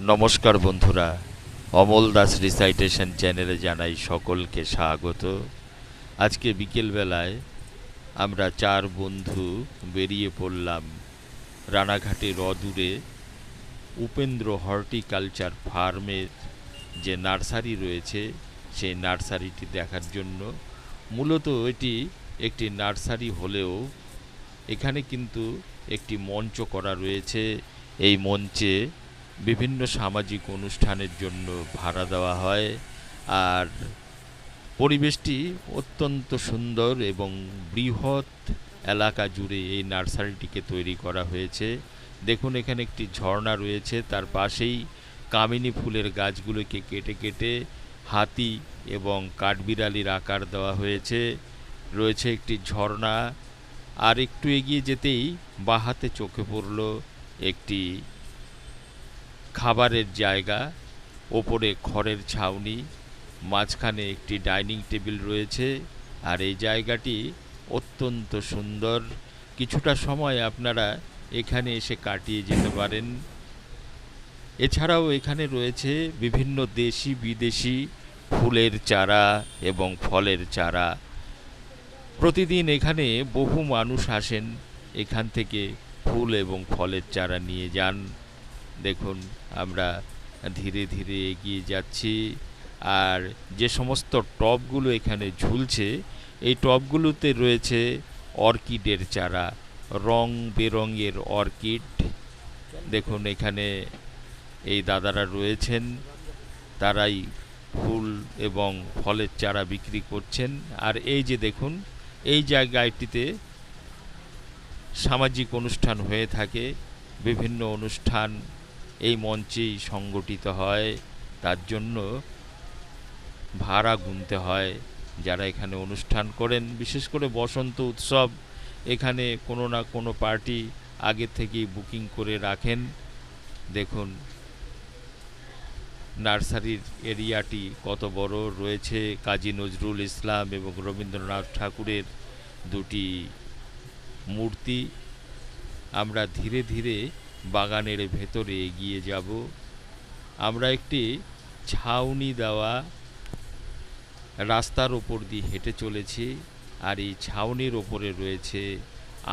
নমস্কার বন্ধুরা, অমল দাস রিসাইটেশন চ্যানেলে জানাই সকলকে স্বাগত। আজকে বিকেলবেলায় আমরা 4 বন্ধু বেরিয়ে পড়লাম রানাঘাটের অদূরে উপেন্দ্র হর্টিকালচার ফার্মের যে নার্সারি রয়েছে সেই নার্সারিটি দেখার জন্য। মূলত এটি একটি নার্সারি হলেও এখানে কিন্তু একটি মঞ্চ করা রয়েছে। এই মঞ্চে বিভিন্ন সামাজিক অনুষ্ঠানের জন্য ভাড়া দেওয়া হয়। আর পরিবেশটি অত্যন্ত সুন্দর এবং বৃহৎ এলাকা জুড়ে এই নার্সারিটিকে তৈরি করা হয়েছে। দেখুন, এখানে একটি ঝর্ণা রয়েছে, তার পাশেই কামিনী ফুলের গাছগুলোকে কেটে কেটে হাতি এবং কাঠবিড়ালির আকার দেওয়া হয়েছে। রয়েছে একটি ঝর্ণা। আর একটু এগিয়ে যেতেই বাহাতে চোখে পড়ল একটি খাবারের জায়গা, ওপরে খড়ের ছাউনি, মাঝখানে একটি ডাইনিং টেবিল রয়েছে। আর এই জায়গাটি অত্যন্ত সুন্দর। কিছুটা সময় আপনারা এখানে এসে কাটিয়ে যেতে পারেন। এছাড়াও এখানে রয়েছে বিভিন্ন দেশি বিদেশি ফুলের চারা এবং ফলের চারা। প্রতিদিন এখানে বহু মানুষ আসেন, এখান থেকে ফুল এবং ফলের চারা নিয়ে যান। দেখুন, আমরা ধীরে ধীরে এগিয়ে যাচ্ছি। আর যে সমস্ত টবগুলো এখানে ঝুলছে, এই টবগুলোতে রয়েছে অর্কিডের চারা, রং বেরঙের অর্কিড। দেখুন, এখানে এই দাদারা রয়েছেন, তারাই ফুল এবং ফলের চারা বিক্রি করছেন। আর এই যে দেখুন, এই জায়গাটিতে সামাজিক অনুষ্ঠান হয়ে থাকে। বিভিন্ন অনুষ্ঠান এই মঞ্চেই সংগঠিত হয়, তার জন্য ভাড়া গুনতে হয় যারা এখানে অনুষ্ঠান করেন। বিশেষ করে বসন্ত উৎসব, এখানে কোনো না কোনো পার্টি আগে থেকেই বুকিং করে রাখেন। দেখুন, নার্সারির এরিয়াটি কত বড়। রয়েছে কাজী নজরুল ইসলাম এবং রবীন্দ্রনাথ ঠাকুরের দুটি মূর্তি। আমরা ধীরে ধীরে বাগানের ভেতরে এগিয়ে যাব। আমরা একটি ছাউনি দেওয়া রাস্তার ওপর দিয়ে হেঁটে চলেছি। আর এই ছাউনির ওপরে রয়েছে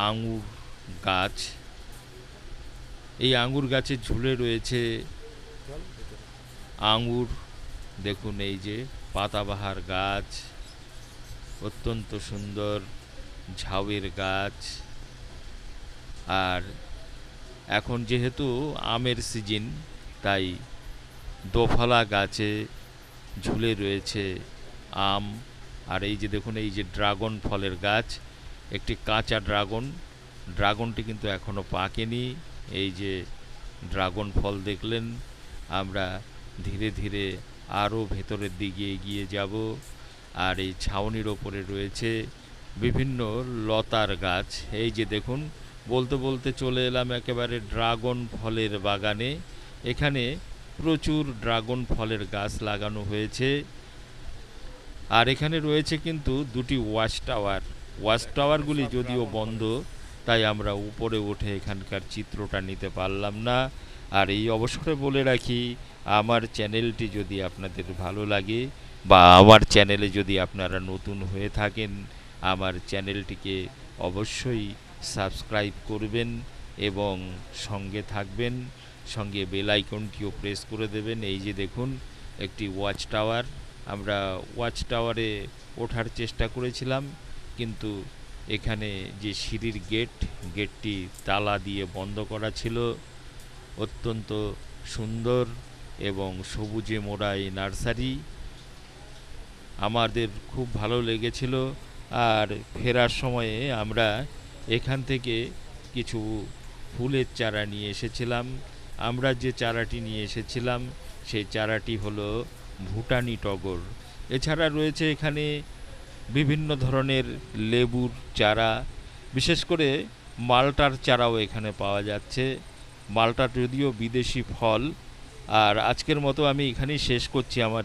আঙুর গাছ। এই আঙুর গাছে ঝুলে রয়েছে আঙুর। দেখুন, এই যে পাতাবাহার গাছ, অত্যন্ত সুন্দর ঝাউয়ের গাছ। আর এখন যেহেতু আমের সিজন, তাই দোফলা গাছে ঝুলে রয়েছে আম। আর এই যে দেখুন, এই যে ড্রাগন ফলের গাছ, একটি কাঁচা ড্রাগনটি কিন্তু এখনও পাকেনি। এই যে ড্রাগন ফল দেখলেন। আমরা ধীরে ধীরে আরও ভেতরের দিকে এগিয়ে যাব। আর এই ছাউনির ওপরে রয়েছে বিভিন্ন লতার গাছ। এই যে দেখুন, বলতে বলতে চলে এলাম একেবারে ড্রাগন ফলের বাগানে। এখানে প্রচুর ড্রাগন ফলের গাছ লাগানো হয়েছে। আর এখানে রয়েছে কিন্তু দুটি ওয়াচ টাওয়ারগুলি যদিও বন্ধ, তাই আমরা উপরে উঠে এখানকার চিত্রটা নিতে পারলাম না। আর এই অবসরে বলে রাখি, আমার চ্যানেলটি যদি আপনাদের ভালো লাগে বা আমার চ্যানেলে যদি আপনারা নতুন হয়ে থাকেন, আমার চ্যানেলটিকে অবশ্যই সাবস্ক্রাইব করবেন এবং সঙ্গে থাকবেন। সঙ্গে বেল আইকনটিও প্রেস করে দেবেন। এই যে দেখুন, একটি ওয়াচ টাওয়ার। আমরা ওয়াচ টাওয়ারে ওঠার চেষ্টা করেছিলাম, কিন্তু এখানে যে সিঁড়ির গেটটি তালা দিয়ে বন্ধ করা ছিল। অত্যন্ত সুন্দর এবং সবুজে মোড়া এই নার্সারি আমাদের খুব ভালো লেগেছিল। আর ফেরার সময়ে আমরা এখান থেকে কিছু ফুলের চারা নিয়ে এসেছিলাম। আমরা যে চারাটি নিয়ে এসেছিলাম সেই চারাটি হলো ভুটানি টগর। এছাড়া রয়েছে এখানে বিভিন্ন ধরনের লেবুর চারা, বিশেষ করে মালটার চারাও এখানে পাওয়া যাচ্ছে। মালটা যদিও বিদেশি ফল। আর আজকের মতো আমি এখানেই শেষ করছি আমার